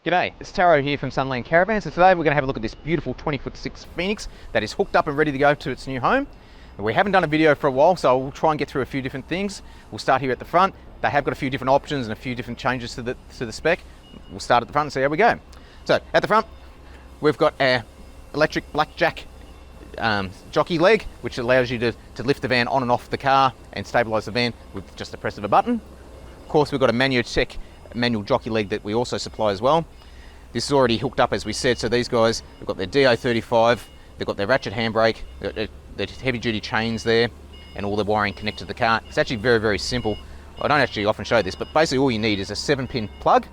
G'day, it's Taro here from Sunland Caravans, and today we're going to have a look at this beautiful 20'6" Phoenix that is hooked up and ready to go to its new home. We haven't done a video for a while, so we'll try and get through a few different things. We'll start here at the front. They have got a few different options and a few different changes to the spec. We'll start at the front and see how we go. So at the front, we've got our electric blackjack jockey leg, which allows you to lift the van on and off the car and stabilise the van with just the press of a button. Of course, we've got a manual jockey leg that we also supply as well. This is already hooked up, as we said, so these guys have got their DO35, they've got their ratchet handbrake, their heavy duty chains there, and all the wiring connected to the car. It's actually very, very simple. I don't actually often show this, but basically all you need is a 7-pin plug,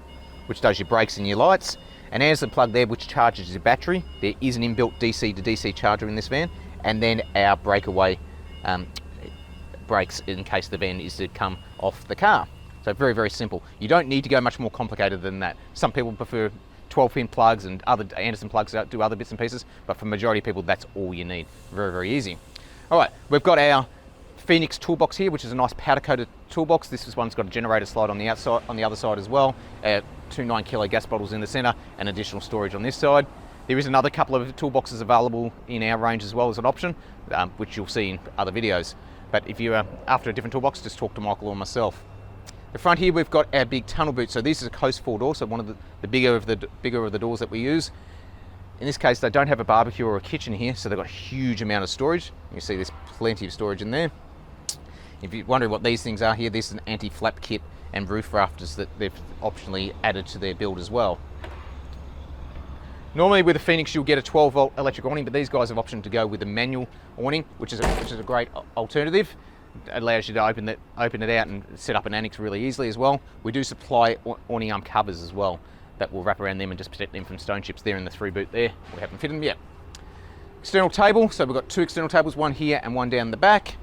which does your brakes and your lights, and there's the plug there which charges your battery. There is an inbuilt DC to DC charger in this van, and then our breakaway brakes in case the van is to come off the car. So very, very simple. You don't need to go much more complicated than that. Some people prefer 12-pin plugs and other Anderson plugs that do other bits and pieces, but for the majority of people, that's all you need. Very, very easy. All right, we've got our Phoenix toolbox here, which is a nice powder-coated toolbox. This one's got a generator slide on the outside, on the other side as well. 2 9-kilo gas bottles in the center and additional storage on this side. There is another couple of toolboxes available in our range as well as an option, which you'll see in other videos. But if you're after a different toolbox, just talk to Michael or myself. The front here, we've got our big tunnel boot. So this is a Coast 4 door, so one of the bigger of the doors that we use. In this case, they don't have a barbecue or a kitchen here, so they've got a huge amount of storage. You see there's plenty of storage in there. If you're wondering what these things are here, this is an anti-flap kit and roof rafters that they've optionally added to their build as well. Normally with a Phoenix, you'll get a 12-volt electric awning, but these guys have optioned to go with a manual awning, which is a great alternative. It allows you to open it out and set up an annex really easily as well. We do supply awning arm covers as well that will wrap around them and just protect them from stone chips there in the 3 boot there. We haven't fitted them yet. External table, so we've got 2 external tables, one here and one down the back.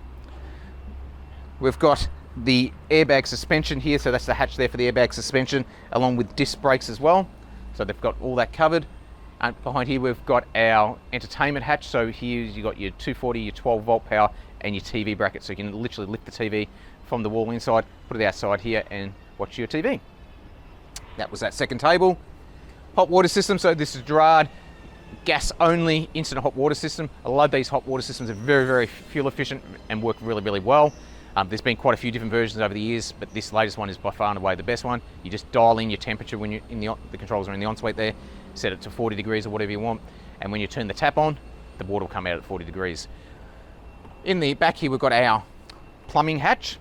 We've got the airbag suspension here, so that's the hatch there for the airbag suspension, along with disc brakes as well. So they've got all that covered. And behind here we've got our entertainment hatch, so here you've got your 240, your 12-volt power, and your TV bracket, so you can literally lift the TV from the wall inside, put it outside here and watch your TV. That was that second table. Hot water system, so this is Gerard gas only instant hot water system. I love these hot water systems. They're very, very fuel efficient and work really, really well. There's been quite a few different versions over the years, but this latest one is by far and away the best one. You just dial in your temperature when you're in the controls are in the ensuite there, set it to 40 degrees or whatever you want, and when you turn the tap on, the water will come out at 40 degrees. In the back here, we've got our plumbing hatch.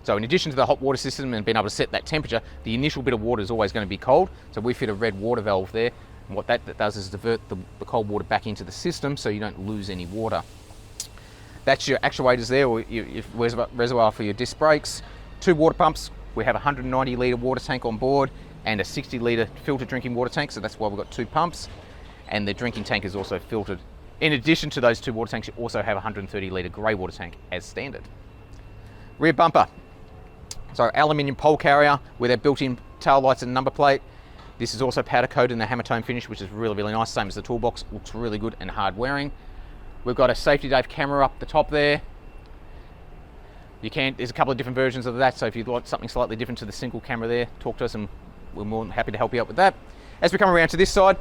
So in addition to the hot water system and being able to set that temperature, the initial bit of water is always going to be cold. So we fit a red water valve there. And what that does is divert the cold water back into the system so you don't lose any water. That's your actuators there, or your reservoir for your disc brakes. 2 water pumps. We have a 190 litre water tank on board and a 60 litre filtered drinking water tank. So that's why we've got 2 pumps. And the drinking tank is also filtered. In addition to those 2 water tanks, you also have a 130 litre grey water tank as standard. Rear bumper. So aluminium pole carrier with our built-in tail lights and number plate. This is also powder coated in the hammer tone finish, which is really, really nice. Same as the toolbox, looks really good and hard wearing. We've got a Safety Dave camera up the top there. There's a couple of different versions of that, so if you'd like something slightly different to the single camera there, talk to us and we're more than happy to help you out with that. As we come around to this side,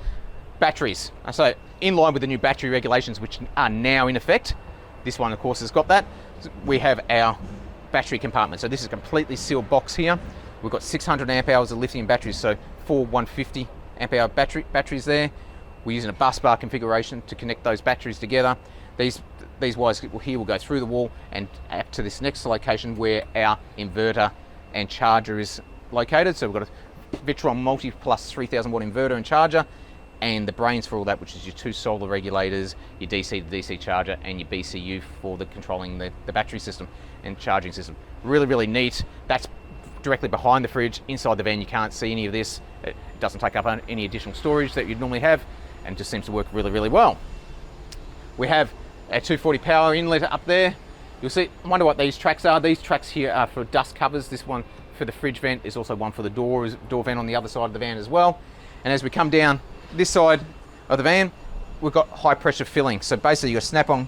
batteries. So in line with the new battery regulations which are now in effect, this one of course has got that. We have our battery compartment. So this is a completely sealed box here. We've got 600 amp hours of lithium batteries, so 4 150 amp hour batteries there. We're using a bus bar configuration to connect those batteries together. These wires here will go through the wall and up to this next location where our inverter and charger is located. So we've got a Vitron Multi Plus 3000 watt inverter and charger, and the brains for all that, which is your 2 solar regulators, your DC to DC charger, and your BCU for controlling the battery system and charging system. Really, really neat. That's directly behind the fridge. Inside the van, you can't see any of this. It doesn't take up any additional storage that you'd normally have, and just seems to work really, really well. We have a 240 power inlet up there. You'll see, I wonder what these tracks are. These tracks here are for dust covers. This one for the fridge vent is also one for the door vent on the other side of the van as well. And as we come down this side of the van, we've got high pressure filling. So basically you've got a snap-on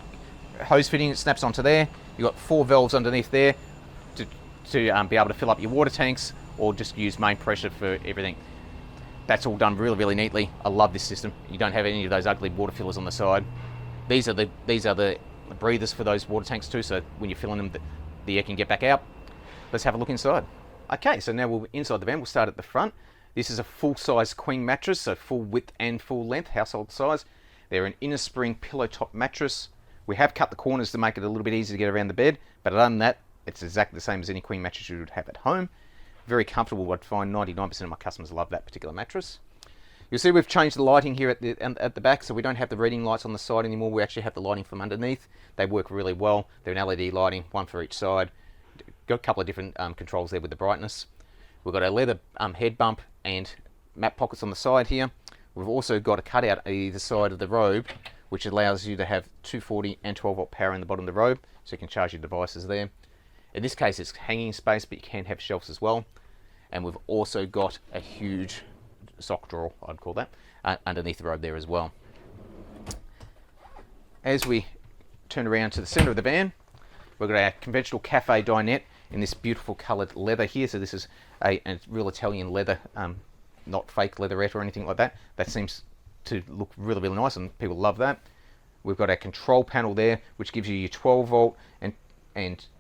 hose fitting, it snaps onto there. You've got 4 valves underneath there to be able to fill up your water tanks or just use main pressure for everything. That's all done really, really neatly. I love this system. You don't have any of those ugly water fillers on the side. These are the breathers for those water tanks too, so when you're filling them, the air can get back out. Let's have a look inside. Okay, so now we're inside the van. We'll start at the front. This is a full-size queen mattress, so full width and full length, household size. They're an inner spring pillow top mattress. We have cut the corners to make it a little bit easier to get around the bed, but other than that, it's exactly the same as any queen mattress you would have at home. Very comfortable. I'd find 99% of my customers love that particular mattress. You'll see we've changed the lighting here at the back, so we don't have the reading lights on the side anymore. We actually have the lighting from underneath. They work really well. They're an LED lighting, one for each side. Got a couple of different controls there with the brightness. We've got a leather head bump and map pockets on the side here. We've also got a cutout either side of the robe, which allows you to have 240 and 12 volt power in the bottom of the robe, so you can charge your devices there. In this case, it's hanging space, but you can have shelves as well. And we've also got a huge sock drawer, I'd call that, underneath the robe there as well. As we turn around to the center of the van, we've got our conventional cafe dinette in this beautiful coloured leather here. So this is a real Italian leather, not fake leatherette or anything like that. That seems to look really, really nice, and people love that. We've got our control panel there, which gives you your 12 volt and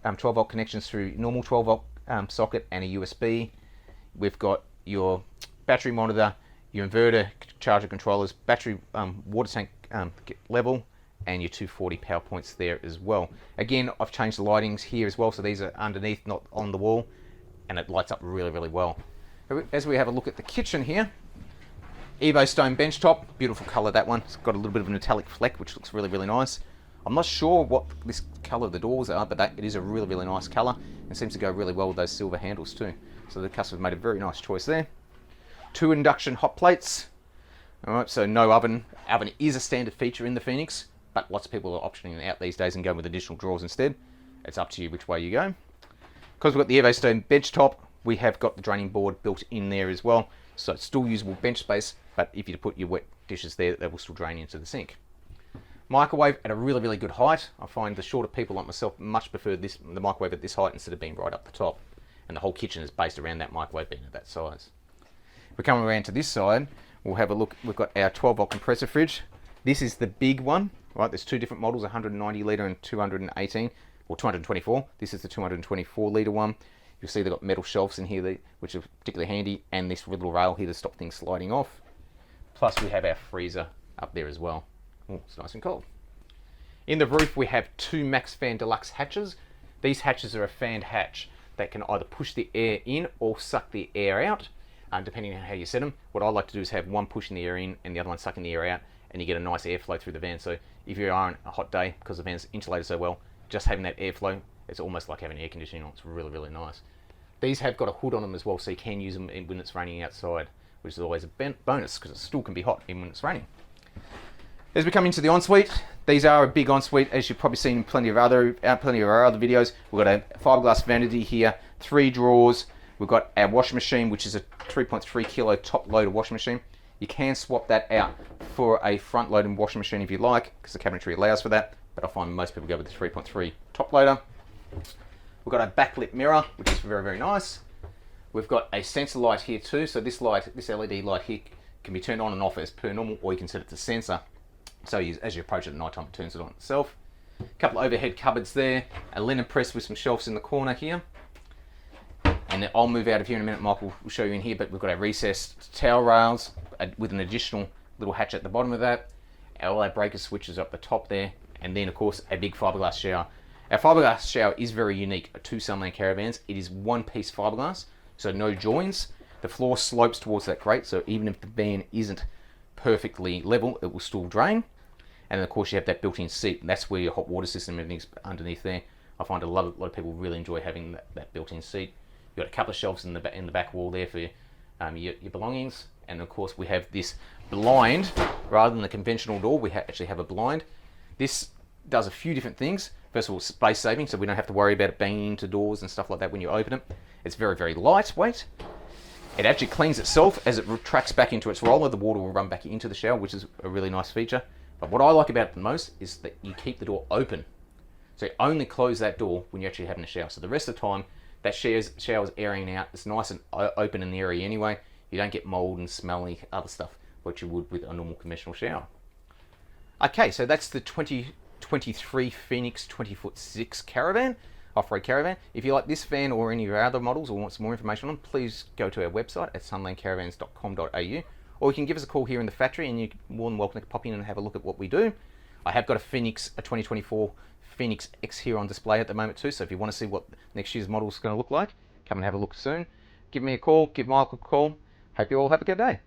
12 volt connections through normal 12 volt socket and a USB. We've got your battery monitor, your inverter charger controllers, battery water tank level, and your 240 power points there as well. Again, I've changed the lightings here as well, so these are underneath, not on the wall, and it lights up really, really well. As we have a look at the kitchen here, Evo Stone benchtop, beautiful colour that one. It's got a little bit of a metallic fleck, which looks really, really nice. I'm not sure what this colour of the doors are, but it is a really, really nice colour, and seems to go really well with those silver handles too. So the customer's made a very nice choice there. 2 induction hot plates. Alright, so no oven. Oven is a standard feature in the Phoenix, but lots of people are optioning out these days and going with additional drawers instead. It's up to you which way you go. Because we've got the Evo Stone bench top, we have got the draining board built in there as well. So it's still usable bench space, but if you put your wet dishes there, they will still drain into the sink. Microwave at a really, really good height. I find the shorter people like myself much prefer the microwave at this height instead of being right up the top. And the whole kitchen is based around that microwave being at that size. If we're coming around to this side, we'll have a look. We've got our 12 volt compressor fridge. This is the big one, right? There's 2 different models, 190 litre and 218, or 224. This is the 224 litre one. You'll see they've got metal shelves in here, which are particularly handy, and this little rail here to stop things sliding off. Plus we have our freezer up there as well. Oh, it's nice and cold. In the roof we have 2 Max Fan Deluxe hatches. These hatches are a fanned hatch that can either push the air in or suck the air out, depending on how you set them. What I like to do is have one pushing the air in and the other one sucking the air out, and you get a nice airflow through the van. So if you are on a hot day, because the van's insulated so well, just having that airflow, it's almost like having air conditioning on. It's really, really nice. These have got a hood on them as well, so you can use them when it's raining outside, which is always a bonus because it still can be hot even when it's raining. As we come into the ensuite, these are a big ensuite, as you've probably seen in plenty of our other videos. We've got a fiberglass vanity here, 3 drawers. We've got our washing machine, which is a 3.3 kilo top loader washing machine. You can swap that out for a front loading washing machine if you like, because the cabinetry allows for that, but I find most people go with the 3.3 top loader. We've got a backlit mirror, which is very, very nice. We've got a sensor light here too, so this LED light here can be turned on and off as per normal, or you can set it to sensor. So as you approach it at night time, it turns it on itself. A couple of overhead cupboards there, a linen press with some shelves in the corner here. And then I'll move out of here in a minute, Michael will show you in here, but we've got our recessed towel rails with an additional little hatch at the bottom of that. All our breaker switches up the top there, and then of course a big fiberglass shower. Our fiberglass shower is very unique to Sunland Caravans. It is one piece fiberglass, so no joins. The floor slopes towards that grate, so even if the van isn't perfectly level, it will still drain. And then of course you have that built-in seat, and that's where your hot water system and everything's underneath there. I find a lot of people really enjoy having that built-in seat. You've got a couple of shelves in the back wall there for your belongings, and of course we have this blind rather than the conventional door. We actually have a blind. This does a few different things. First of all, space saving, so we don't have to worry about it banging into doors and stuff like that when you open it. It's very, very lightweight. It actually cleans itself as it retracts back into its roller. The water will run back into the shower, which is a really nice feature. But what I like about it the most is that you keep the door open. So you only close that door when you're actually having a shower. So the rest of the time, that shower's airing out. It's nice and open and airy anyway. You don't get mold and smelly other stuff, what you would with a normal conventional shower. Okay, so that's the 2023 Phoenix 20'6" caravan, off-road caravan. If you like this van or any of our other models or want some more information on them, please go to our website at sunlandcaravans.com.au, or you can give us a call here in the factory and you're more than welcome to pop in and have a look at what we do. I have got a 2024 Phoenix X here on display at the moment too, so if you want to see what next year's model is going to look like, come and have a look soon. Give me a call, give Michael a call. Hope you all have a good day.